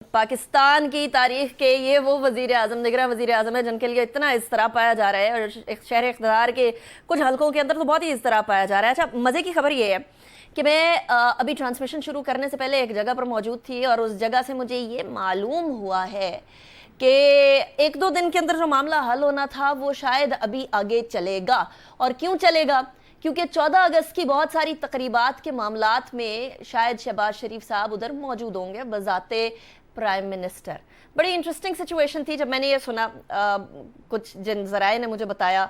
پاکستان کی تاریخ کے یہ وہ وزیر اعظم نگراں وزیر اعظم ہے جن کے لیے اتنا اضطراب پایا جا رہا ہے، اور شہر اقتدار کے کچھ حلقوں کے اندر تو بہت ہی اضطراب پایا جا رہا ہے۔ اچھا، مزے کی خبر یہ ہے کہ میں ابھی ٹرانسمیشن شروع کرنے سے پہلے ایک جگہ پر موجود تھی، اور اس جگہ سے مجھے یہ معلوم ہوا ہے کہ ایک دو دن کے اندر جو معاملہ حل ہونا تھا وہ شاید ابھی آگے چلے گا۔ اور کیوں چلے گا؟ کیونکہ 14 اگست کی بہت ساری تقریبات کے معاملات میں شاید شہباز شریف صاحب ادھر موجود ہوں گے بذات پرائم منسٹر۔ بڑی انٹرسٹنگ سچویشن تھی جب میں نے یہ سنا، کچھ جن ذرائع نے مجھے بتایا،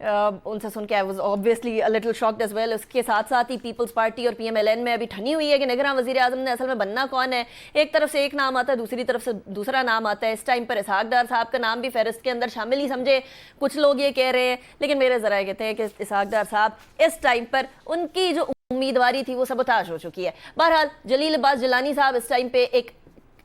ان سے سن کے I was obviously a little shocked as well۔ اس کے ساتھ ساتھ ہی پیپلز پارٹی اور PMLN میں ابھی ٹھنی ہوئی ہے کہ نگراں وزیر اعظم نے اصل میں بننا کون ہے۔ ایک طرف سے ایک نام آتا ہے، دوسری طرف سے دوسرا نام آتا ہے۔ اس ٹائم پر اسحاق ڈار صاحب کا نام بھی فہرست کے اندر شامل ہی سمجھے کچھ لوگ یہ کہہ رہے ہیں، لیکن میرے ذرائع کہتے ہیں کہ اسحاق ڈار صاحب اس ٹائم پر ان کی جو امیدواری تھی وہ سبوتاژ ہو چکی ہے۔ بہرحال جلیل عباس جیلانی صاحب اس ٹائم پہ ایک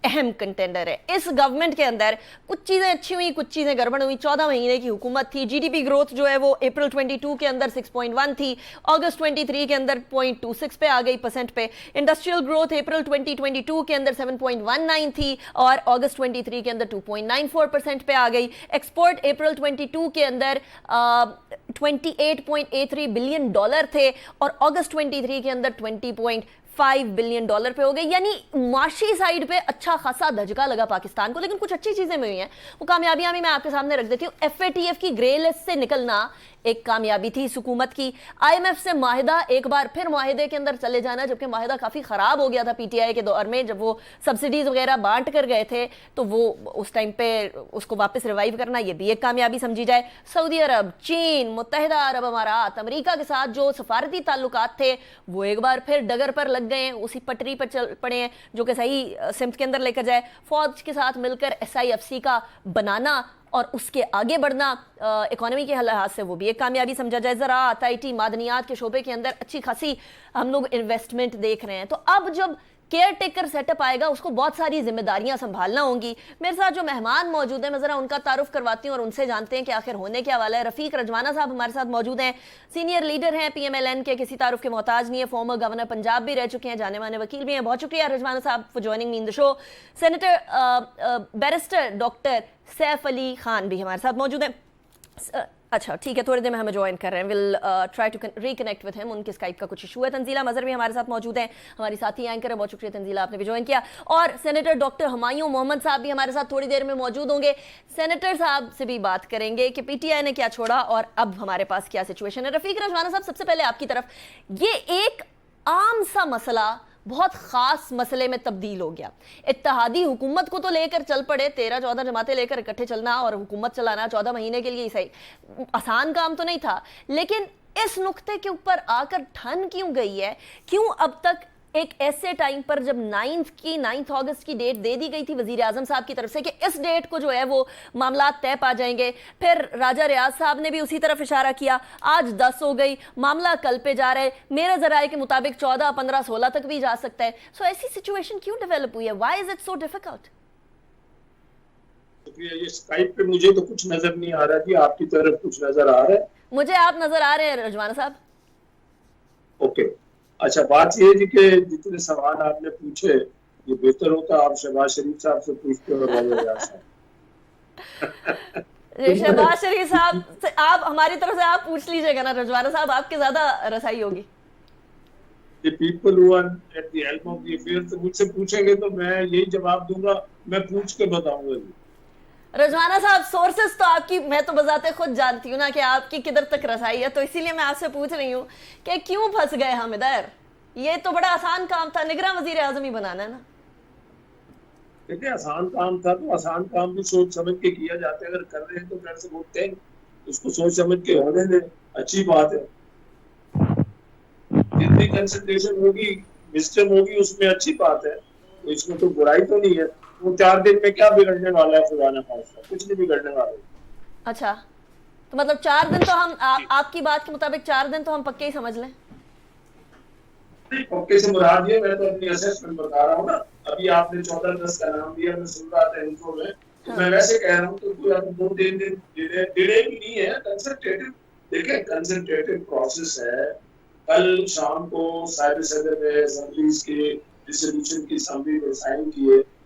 اہم کنٹینڈر ہے۔ اس گورنمنٹ کے اندر کچھ چیزیں اچھی ہوئی، کچھ چیزیں گڑبڑ ہوئی۔ 14 مہینے کی حکومت تھی، جی ڈی پی گروتھ جو ہے وہ اپریل 22 کے اندر 6.1 تھی، اگست 23 کے اندر 0.26 پہ آ گئی % پہ۔ انڈسٹریل گروتھ اپریل 2022 کے اندر 7.19 تھی اور اگست 23 کے اندر 2.94% پہ آ گئی۔ ایکسپورٹ اپریل 22 کے اندر $28.83 بلین تھے اور اگست 23 کے اندر $20.5 بلین پہ ہو گئی۔ یعنی معاشی سائیڈ پہ اچھا خاصا دھچکا لگا پاکستان کو، لیکن کچھ اچھی چیزیں بھی ہوئی ہیں۔ وہ کامیابیاں بھی میں آپ کے سامنے رکھ دیتی ہوں۔ FATF کی گرے لسٹ سے نکلنا ایک کامیابی تھی اس حکومت کی۔ IMF سے معاہدہ، ایک بار پھر معاہدے کے اندر چلے جانا، جبکہ معاہدہ کافی خراب ہو گیا تھا PTI کے دور میں جب وہ سبسڈیز وغیرہ بانٹ کر گئے تھے، تو وہ اس ٹائم پہ اس کو واپس ریوائیو کرنا یہ بھی ایک کامیابی سمجھی جائے۔ سعودی عرب، چین، متحدہ عرب امارات، امریکہ کے ساتھ جو سفارتی تعلقات تھے وہ ایک بار پھر ڈگر پر لگ گئے ہیں، اسی پٹری پر چل پڑے ہیں جو کہ صحیح سمت کے اندر لے کر جائے۔ فوج کے ساتھ مل کر SIFC کا بنانا اور اس کے آگے بڑھنا اکانومی کے لحاظ سے وہ بھی ایک کامیابی سمجھا جائے۔ زراعت، IT، معدنیات کے شعبے کے اندر اچھی خاصی ہم لوگ انویسٹمنٹ دیکھ رہے ہیں۔ تو اب جب کیئر ٹیکر سیٹ اپ آئے گا اس کو بہت ساری ذمہ داریاں سنبھالنا ہوں گی۔ میرے ساتھ جو مہمان موجود ہیں میں ذرا ان کا تعارف کرواتی ہوں اور ان سے جانتے ہیں کہ آخر ہونے کیا والا ہے۔ رفیق رجوانہ صاحب ہمارے ساتھ موجود ہیں، سینئر لیڈر ہیں PMLN کے، کسی تعارف کے محتاج نہیں ہے، فارمر گورنر پنجاب بھی رہ چکے ہیں، جانے مانے وکیل بھی ہیں۔ بہت شکریہ رجوانہ صاحب for joining me in the show. Senator barrister doctor Saif Ali Khan بھی ہمارے ساتھ موجود ہیں۔ اچھا ٹھیک ہے، تھوڑی دیر میں ہمیں جوائن کر رہے ہیں، will try to reconnect with him, ان کے اسکائپ کا کچھ ایشو ہے۔ تنزیلہ مظہر بھی ہمارے ساتھ موجود ہیں، ہماری ساتھی اینکر ہے، بہت شکریہ تنزیلہ آپ نے بھی جوائن کیا۔ اور سینیٹر ڈاکٹر ہمایوں محمد صاحب بھی ہمارے ساتھ تھوڑی دیر میں موجود ہوں گے۔ سینیٹر صاحب سے بھی بات کریں گے کہ PTI نے کیا چھوڑا اور اب ہمارے پاس کیا سچویشن ہے۔ رفیق رجوانہ صاحب، سب سے پہلے آپ کی طرف، یہ ایک عام سا مسئلہ بہت خاص مسئلے میں تبدیل ہو گیا۔ اتحادی حکومت کو تو لے کر چل پڑے، 13-14 جماعتیں لے کر اکٹھے چلنا اور حکومت چلانا 14 مہینے کے لیے صحیح آسان کام تو نہیں تھا، لیکن اس نقطے کے اوپر آ کر ٹھن کیوں گئی ہے؟ کیوں اب تک ایک ایسے ٹائم پر جب 9 اگست کی ڈیٹ دے دی گئی تھی وزیر اعظم صاحب کی طرف سے کہ اس ڈیٹ کو جو ہے وہ معاملات طے پا جائیں گے، پھر راجہ ریاض صاحب نے بھی اسی طرف اشارہ کیا، آج 10 ہو گئی، معاملہ کل پہ جا رہے، میرے ذرائع کے مطابق 14، 15، 16 تک بھی جا سکتا ہے۔ سو ایسی سچویشن کیوں ڈیولپ ہوئی ہے؟ Why is it so difficult? یہ اسکائپ پہ مجھے تو کچھ نظر نہیں آ رہا جی، آپ کی طرف کچھ نظر آ رہا ہے؟ مجھے آپ نظر آ رہے ہیں رجوانہ صاحب۔ اوکے، اچھا بات یہ ہے کہ جتنے سوال آپ نے پوچھے یہ بہتر ہوتا آپ شہباز شریف صاحب سے پوچھتے اور شہباز شریف صاحب آپ ہماری طرف سے آپ پوچھ لیجئے گا نا رجوانہ صاحب، آپ کے زیادہ رسائی ہوگی۔ The people who are at the helm of the affair سے مجھ سے پوچھیں گے تو میں یہی جواب دوں گا، میں پوچھ کے بتاؤں گا جی۔ رجوانہ صاحب سورسز تو آپ کی میں تو بذات خود جانتی ہوں نا کہ آپ کی کدھر تک رسائی ہے، تو اسی لیے میں آپ سے پوچھ رہی ہوں کہ کیوں پھنس گئے ہم ادھر؟ یہ تو بڑا آسان کام تھا، نگراں وزیر اعظم ہی بنانا ہے نا۔ دیکھیں آسان کام تھا تو آسان کام بھی سوچ سمجھ کے کیا جاتا ہے، اگر کر رہے ہیں تو گھر سے اٹھتے ہیں اس کو سوچ سمجھ کے ہونے دیں، اچھی بات ہے۔ جتنی کنسنٹریشن ہوگی وزڈم ہوگی اس میں اچھی بات ہے، تو اس میں تو برائی تو نہیں ہے۔ وہ 4 دن میں کیا بگڑنے والا ہے؟ خدا نہ خواستہ کچھ نہیں بگڑنے والا ہے۔ اچھا تو مطلب 4 دن تو ہم آپ کی بات کے مطابق 4 دن تو ہم پکے ہی سمجھ لیں؟ پکے سے مراد یہ، میں تو اپنی اسسمنٹ بتا رہا ہوں نا، ابھی آپ نے 14-10 کا نام دیا، میں سن رہا تھا انٹرو میں، تو میں ویسے کہہ رہا ہوں تو کوئی 2-3 دن ڈیلے بھی نہیں ہے، کنسنٹریٹو، دیکھیں کنسنٹریٹو پروسیس ہے۔ کل شام کو صاحب صدر نے اسمبلیز کے ریزولوشن کی اسمبلی میں سائن کیے،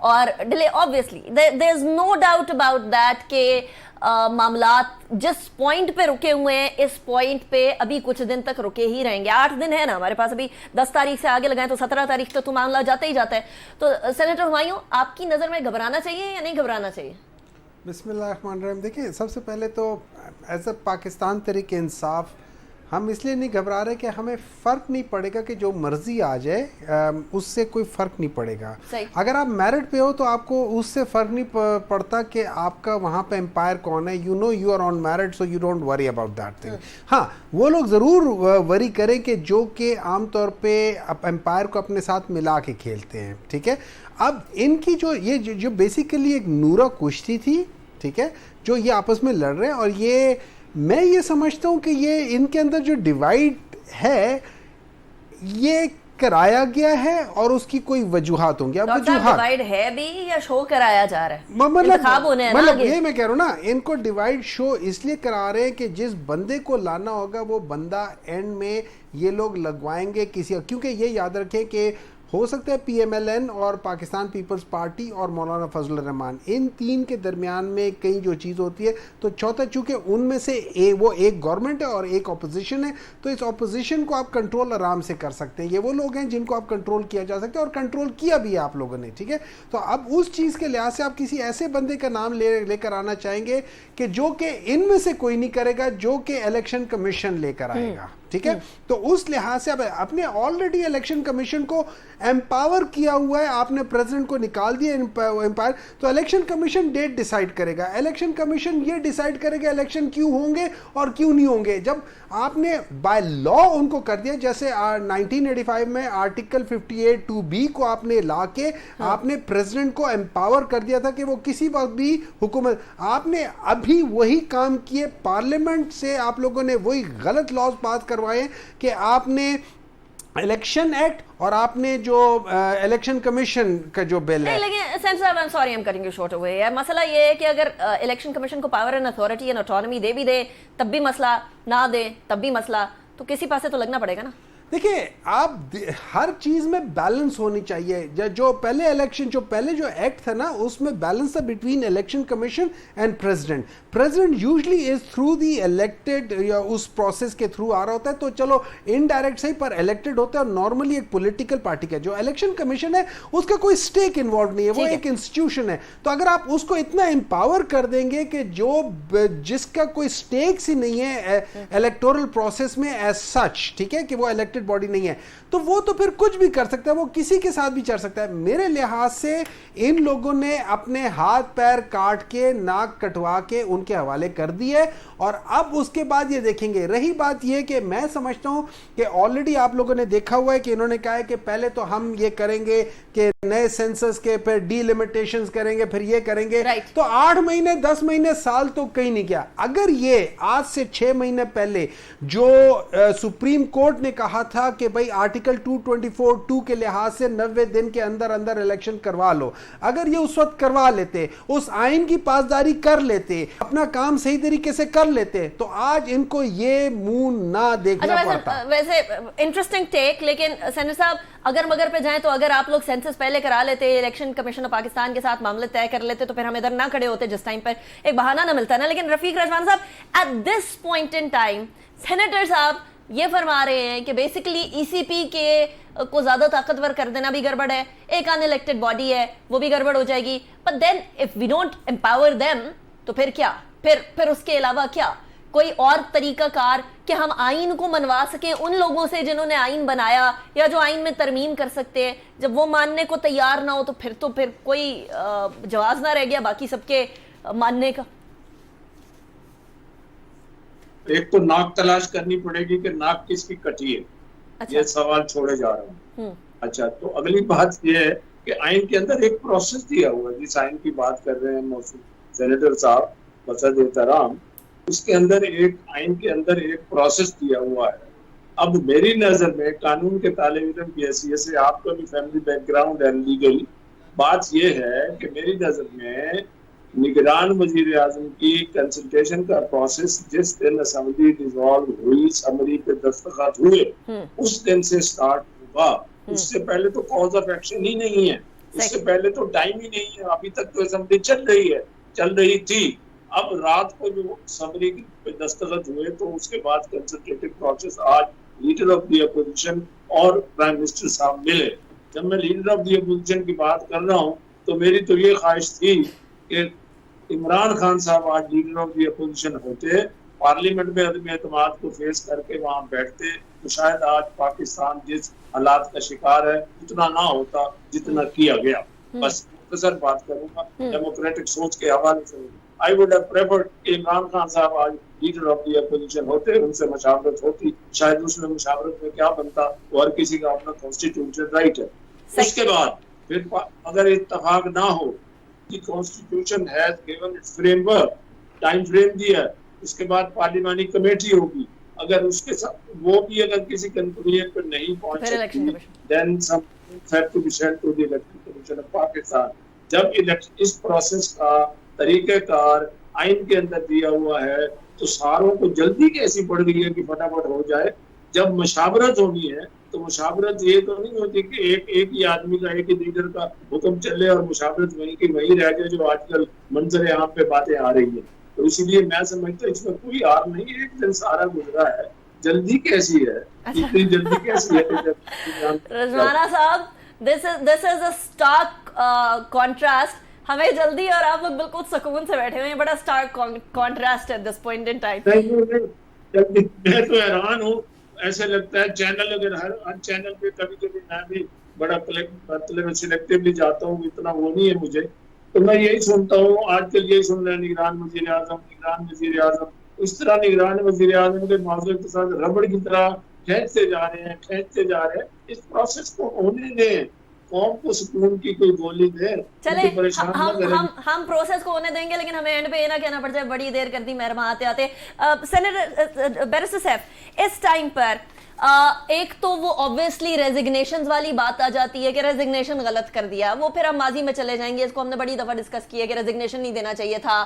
اور delay obviously there is no doubt about that کہ معاملات جس پوائنٹ پہ رکے ہوئے ہیں اس پوائنٹ پہ ابھی کچھ دن تک رکے ہی رہیں گے. 8 دن ہے نا ہمارے پاس, ابھی 10 تاریخ سے آگے لگائیں تو 17 تاریخ تک تو معاملہ جاتا ہی جاتا ہے. تو سینیٹر ہمایوں, آپ کی نظر میں گھبرانا چاہیے یا نہیں گھبرانا چاہیے؟ بسم اللہ الرحمن الرحیم. دیکھیں, سب سے پہلے تو ایز اے پاکستان تحریک انصاف ہم اس لیے نہیں گھبرا رہے کہ ہمیں فرق نہیں پڑے گا کہ جو مرضی آ جائے, اس سے کوئی فرق نہیں پڑے گا. اگر آپ میرٹ پہ ہو تو آپ کو اس سے فرق نہیں پڑتا کہ آپ کا وہاں پہ امپائر کون ہے. You know you are on merit, so you don't worry about that thing. ہاں, وہ لوگ ضرور وری کریں کہ جو کہ عام طور پہ امپائر کو اپنے ساتھ ملا کے کھیلتے ہیں. ٹھیک ہے, اب ان کی جو بیسیکلی ایک نورا کشتی تھی, ٹھیک ہے, جو یہ آپس میں لڑ رہے ہیں, اور یہ میں یہ سمجھتا ہوں کہ یہ ان کے اندر جو ڈیوائڈ ہے یہ کرایا گیا ہے اور اس کی کوئی وجوہات ہوں گی. اب وجوہات ڈیوائڈ ہے بھی یا شو کرایا جا رہا ہے؟ مطلب یہ میں کہہ رہا ہوں نا, ان کو ڈیوائڈ شو اس لیے کرا رہے ہیں کہ جس بندے کو لانا ہوگا وہ بندہ اینڈ میں یہ لوگ لگوائیں گے کسی, کیونکہ یہ یاد رکھیں کہ ہو سکتا ہے پی ایم ایل این اور پاکستان پیپلز پارٹی اور مولانا فضل الرحمان ان تین کے درمیان میں کئی جو چیز ہوتی ہے, تو چوتھا چونکہ ان میں سے وہ ایک گورنمنٹ ہے اور ایک اپوزیشن ہے, تو اس اپوزیشن کو آپ کنٹرول آرام سے کر سکتے ہیں. یہ وہ لوگ ہیں جن کو آپ کنٹرول کیا جا سکتا ہے اور کنٹرول کیا بھی ہے آپ لوگوں نے. ٹھیک ہے, تو اب اس چیز کے لحاظ سے آپ کسی ایسے بندے کا نام لے کر آنا چاہیں گے کہ جو کہ ان میں سے کوئی نہیں کرے گا, جو کہ الیکشن کمیشن لے کر آئے گا. ٹھیک ہے, تو اس لحاظ سے اب اپنے آلریڈی الیکشن کمیشن کو امپاور کیا ہوا ہے, آپ نے پریزیڈنٹ کو نکال دیا امپائر, تو الیکشن کمیشن ڈیٹ ڈیسائیڈ کرے گا. الیکشن کمیشن یہ ڈیسائیڈ کرے گا الیکشن کیوں ہوں گے اور کیوں نہیں ہوں گے. جب آپ نے بائی لا ان کو کر دیا, جیسے 1985 میں آرٹیکل 58(2)B کو آپ نے لا کے آپ نے پریزیڈنٹ کو امپاور کر دیا تھا کہ وہ کسی وقت بھی حکومت, آپ نے ابھی وہی کام کیے. پارلیمنٹ سے آپ لوگوں نے وہی غلط لاز پاس کروائے کہ آپ نے الیکشن ایکٹ اور آپ نے جو الیکشن کمیشن کا جو بل ہے. لیکن سینٹر صاحب, I'm sorry I'm cutting you short away. مسئلہ یہ ہے کہ اگر الیکشن کمیشن کو power and authority and autonomy دے بھی دے تب بھی مسئلہ, نہ دے تب بھی مسئلہ, تو کسی پاسے تو لگنا پڑے گا نا. دیکھیں, آپ ہر چیز میں بیلنس ہونی چاہیے. جو پہلے الیکشن جو ایکٹ تھا نا, اس میں بیلنس تھا between election commission and president. President usually is through the elected, یا اس پروسیس کے تھرو آ رہا ہوتا ہے, تو چلو انڈائریکٹ صحیح پر الیکٹڈ ہوتا ہے, اور نارملی ایک پولیٹیکل پارٹی کا. جو الیکشن کمیشن ہے اس کا کوئی اسٹیک انوالو نہیں ہے, وہ ایک انسٹیٹیوشن ہے. تو اگر آپ اس کو اتنا امپاور کر دیں گے کہ جس کا کوئی اسٹیکس ہی نہیں ہے الیکٹورل پروسیس میں ایز سچ, ٹھیک ہے, کہ وہ الیکٹڈ باڈی نہیں ہے, تو وہ تو پھر کچھ بھی کر سکتا ہے, وہ کسی کے ساتھ بھی چل سکتا ہے. میرے لحاظ سے ان لوگوں نے اپنے ہاتھ پیر کاٹ کے, ناک کٹوا کے ان کے حوالے کر دی ہے, اور اب اس کے بعد یہ دیکھیں گے. رہی بات یہ کہ میں سمجھتا ہوں کہ آلریڈی آپ لوگوں نے دیکھا ہوا ہے کہ انہوں نے کہا ہے کہ پہلے تو ہم یہ کریں گے کہ نئے سینسس کے, پھر ڈی لمیٹیشنز کریں گے, پھر یہ کریں گے, تو 8 مہینے 10 مہینے سال تو کہیں نہیں کیا. اگر یہ آج سے 6 مہینے پہلے جو سپریم کورٹ نے کہا تھا کہ بھائی آرٹیکل 224(2) کے لحاظ سے 90 دن کے اندر الیکشن کروا لو, اگر یہ اس وقت کروا لیتے, اس آئین کی پاسداری کر لیتے, اپنا کام صحیح طریقے سے کر لیتے, تو آج ان کو یہ منہ نہ دیکھنا پڑتا. ویسے انٹرسٹنگ ٹیک, لیکن سینٹر صاحب اگر مگر پہ جائیں تو اگر آپ لوگ سینسس پہلے کرا لیتے, الیکشن کمیشن آف پاکستان کے ساتھ معاملے طے کر لیتے, تو پھر ہم ادھر نہ کھڑے ہوتے جس ٹائم پر, ایک بہانہ نہ ملتا نا. لیکن رفیق رضوان صاحب, at this point in time senator صاحب یہ فرما رہے ہیں کہ بیسیکلی ای سی پی کے کو زیادہ طاقتور کر دینا بھی گڑبڑ ہے, ایک ان الیکٹڈ باڈی ہے وہ بھی گڑبڑ ہو جائے گی. But then if we don't empower them, تو پھر کیا, پھر اس کے علاوہ کیا کوئی اور طریقہ کار کہ ہم آئین کو منوا سکیں ان لوگوں سے جنہوں نے آئین بنایا یا جو آئین میں ترمیم کر سکتے ہیں. جب وہ ماننے کو تیار نہ ہو تو پھر کوئی جواز نہ رہ گیا باقی سب کے ماننے کا. ایک تو ناک تلاش کرنی پڑے گی کہ ناک کس کی کٹی ہے. یہ سوال چھوڑے جا رہا ہوں. اچھا, تو اگلی بات یہ ہے کہ آئین کے اندر ایک پروسیس دیا ہوا ہے, جس آئین کی بات کر رہے ہیں سینیٹر صاحب بصد احترام, اس کے اندر ایک آئین کے اندر ایک پروسیس دیا ہوا ہے. اب میری نظر میں قانون کے طالب علم کی حیثیت سے, آپ کا بھی فیملی بیک گراؤنڈ ہے لیگل, بات یہ ہے کہ میری نظر میں نگران وزیر اعظم کی کنسلٹیشن کا پروسیس جس دن اسمبلی ڈیزالو ہوئی, اسمبلی پہ دستخط ہوئے, اس دن سے سٹارٹ ہوگا. اس سے پہلے تو کاز آف ایکشن ہی نہیں ہے. اس سے پہلے تو ٹائم ہی نہیں ہے. ابھی تک تو اسمبلی چل رہی تھی. اب رات کو جو اسمبلی پہ دستخط ہوئے تو اس کے بعد کنسلٹیٹو پروسیس, آج لیڈر آف دی اپوزیشن اور پرائم منسٹر صاحب ملے. جب میں لیڈر آف دی اپوزیشن کی بات کر رہا ہوں تو میری تو یہ خواہش تھی کہ عمران خان صاحب آج لیڈر آف دی اپوزیشن ہوتے, پارلیمنٹ میں عدم اعتماد کو فیس کر کے وہاں بیٹھتے, تو شاید آج پاکستان جس حالات کا شکار ہے اتنا نہ ہوتا جتنا کیا گیا. بس مختصر بات کروں گا ڈیموکریٹک سوچ کے حوالے سے. I would have preferred کہ عمران خان صاحب آج لیڈر آف دی اپوزیشن ہوتے, ان سے مشاورت ہوتی. شاید اس میں مشاورت میں کیا بنتا, وہ ہر کسی کا اپنا کانسٹیٹیوشن رائٹ ہے. اس کے بعد پھر اگر اتفاق نہ ہو کہ constitution has given its frame work, time frame دیا, اس کے بعد پارلیمانی کمیٹی ہوگی, اگر اس کے ساتھ وہ بھی اگر کسی کنکلوژن پر نہیں پہنچ سکتی, then something had to be sent to the Election Commission of Pakistan. جب اس پروسیس کا طریقہ کار آئین کے اندر دیا ہوا ہے تو ساروں کو جلدی کیسی پڑ گئی ہے کہ فٹافٹ ہو جائے. جب مشاورت ہونی ہے تو مشاورت یہ تو نہیں ہوتی کہ ایک ہی آدمی کا, ایک ہی لیڈر کا حکم چلے اور مشاورت وہیں کی وہیں رہ جائے, جو آج کل منظر عام پہ باتیں آ رہی ہیں. تو اسی لیے میں سمجھتا ہوں اس میں کوئی آر نہیں ہے, ایک دن سارا گزرا ہے. جلدی کیسی ہے, اتنی جلدی کیسی ہے. رضوانہ صاحب, this is a stark contrast. ہمیں جلدی اور آپ لوگ بالکل سکون سے بیٹھے ہوئے ہیں. بڑا اسٹارک کانٹراسٹ ہے دس پوائنٹ ان ٹائم. میں تو حیران ہوں, ایسے لگتا ہے چینل اگر ہر چینل پہ کبھی کبھی میں بھی بڑا مطلب سلیکٹیولی جاتا ہوں, اتنا وہ نہیں ہے مجھے, تو میں یہی سنتا ہوں. آج کل یہی سن رہے ہیں نگران وزیر اعظم, اس طرح نگران وزیر اعظم کے معاملے کے ساتھ ربڑ کی طرح کھینچتے جا رہے ہیں. اس پروسیس کو ہونے دیں, قوم کو سکون کی کوئی گولی دے. چلے ہم پروسیس کو ہونے دیں گے, لیکن ہمیں اینڈ پہ یہ نہ کہنا پڑ جائے بڑی دیر کر دی مہربان آتے. سینیٹر بیرسٹر صاحب, اس ٹائم پر ایک تو وہ obviously ریزگنیشنز والی بات آ جاتی ہے کہ ریزگنیشن غلط کر دیا, وہ پھر ہم ماضی میں چلے جائیں گے. اس کو ہم نے بڑی دفعہ ڈسکس کیا کہ ریزگنیشن نہیں دینا چاہیے تھا,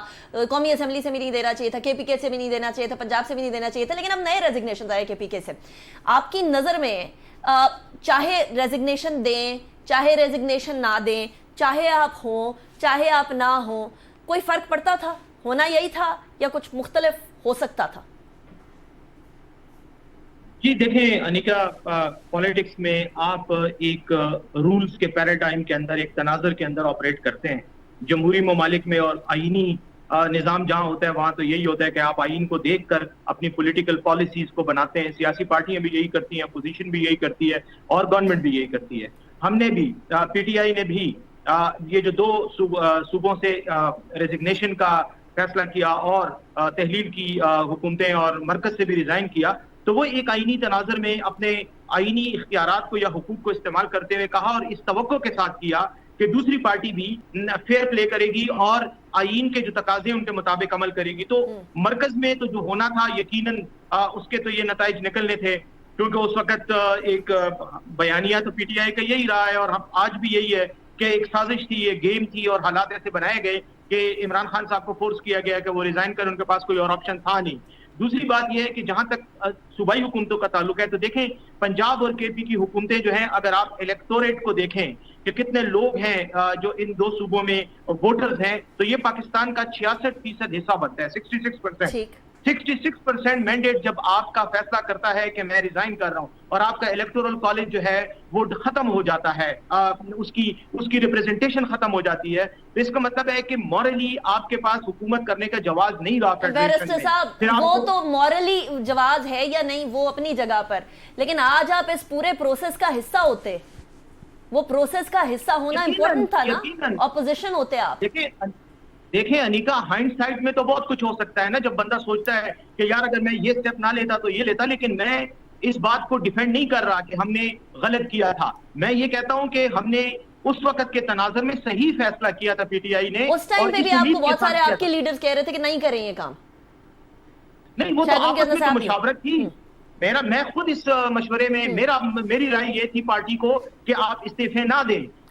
قومی اسمبلی سے بھی نہیں دینا چاہیے تھا, کے پی کے سے بھی نہیں دینا چاہیے تھا, پنجاب سے بھی نہیں دینا چاہیے تھا, لیکن اب نئے ریزگنیشن آئے کے پی کے سے. آپ کی نظر میں چاہے ریزگنیشن دیں, چاہے ریزگنیشن نہ دیں, چاہے آپ ہوں چاہے آپ نہ ہوں, کوئی فرق پڑتا تھا؟ ہونا یہی تھا یا کچھ مختلف ہو سکتا تھا؟ جی دیکھیں انیکا, پولیٹکس میں آپ ایک رولز کے پیراڈائم کے اندر, ایک تناظر کے اندر آپریٹ کرتے ہیں. جمہوری ممالک میں اور آئینی نظام جہاں ہوتا ہے وہاں تو یہی ہوتا ہے کہ آپ آئین کو دیکھ کر اپنی پولیٹیکل پالیسیز کو بناتے ہیں. سیاسی پارٹیاں بھی یہی کرتی ہیں, اپوزیشن بھی یہی کرتی ہے, اور گورنمنٹ بھی یہی کرتی ہے. ہم نے بھی, پی ٹی آئی نے بھی یہ جو دو صوبوں سے ریزگنیشن کا فیصلہ کیا اور تحلیل کی حکومتیں اور مرکز سے بھی ریزائن کیا, تو وہ ایک آئینی تناظر میں اپنے آئینی اختیارات کو یا حقوق کو استعمال کرتے ہوئے کہا, اور اس توقع کے ساتھ کیا کہ دوسری پارٹی بھی فیئر پلے کرے گی اور آئین کے جو تقاضے ان کے مطابق عمل کرے گی. تو مرکز میں تو جو ہونا تھا یقیناً اس کے تو یہ نتائج نکلنے تھے, کیونکہ اس وقت ایک بیانیہ تو پی ٹی آئی کا یہی رہا ہے, اور آج بھی یہی ہے کہ ایک سازش تھی, یہ گیم تھی, اور حالات ایسے بنائے گئے کہ عمران خان صاحب کو فورس کیا گیا کہ وہ ریزائن کریں, ان کے پاس کوئی اور آپشن تھا نہیں. دوسری بات یہ ہے کہ جہاں تک صوبائی حکومتوں کا تعلق ہے تو دیکھیں پنجاب اور کے پی کی حکومتیں جو ہیں, اگر آپ الیکٹوریٹ کو دیکھیں کہ کتنے لوگ ہیں جو ان دو صوبوں میں ووٹرز ہیں, تو یہ پاکستان کا 66% حصہ بنتا ہے, 66%. 66% مینڈیٹ جب آپ کا فیصلہ کرتا ہے کہ میں ریزائن کر رہا ہوں, اور آپ کا الیکٹورل کالج جو ہے وہ ختم ہو جاتا ہے, اس کی ریپریزنٹیشن ختم ہو جاتی ہے, تو اس کا مطلب ہے کہ مورلی آپ کے پاس حکومت کرنے کا جواز نہیں رہا. بیرسٹر صاحب, وہ تو مورلی جواز ہے یا نہیں وہ اپنی جگہ پر, لیکن آج آپ اس پورے پروسیس کا حصہ ہوتے, وہ پروسیس کا حصہ ہونا امپورٹنٹ تھا نا, اپوزیشن ہوتے آپ. دیکھیں انیکا, ہائنڈ سائڈ میں تو بہت کچھ ہو سکتا ہے نا, جب بندہ سوچتا ہے کہ یار اگر میں یہ سٹیپ نہ لیتا تو یہ لیتا, لیکن میں اس بات کو ڈیفینڈ نہیں کر رہا کہ ہم نے غلط کیا تھا. میں یہ کہتا ہوں کہ ہم نے اس وقت کے تناظر میں صحیح فیصلہ کیا تھا پی ٹی آئی نے. اس ٹائم پہ بھی آپ کو بہت سارے آپ کے لیڈرز کہہ رہے تھے کہ نہیں کریں یہ کام. نہیں, وہ تو آپس میں تو مشاورت تھی. میں خود اس مشورے میں میری رائے یہ تھی پارٹی کو کہ آپ استعفے نہ دیں,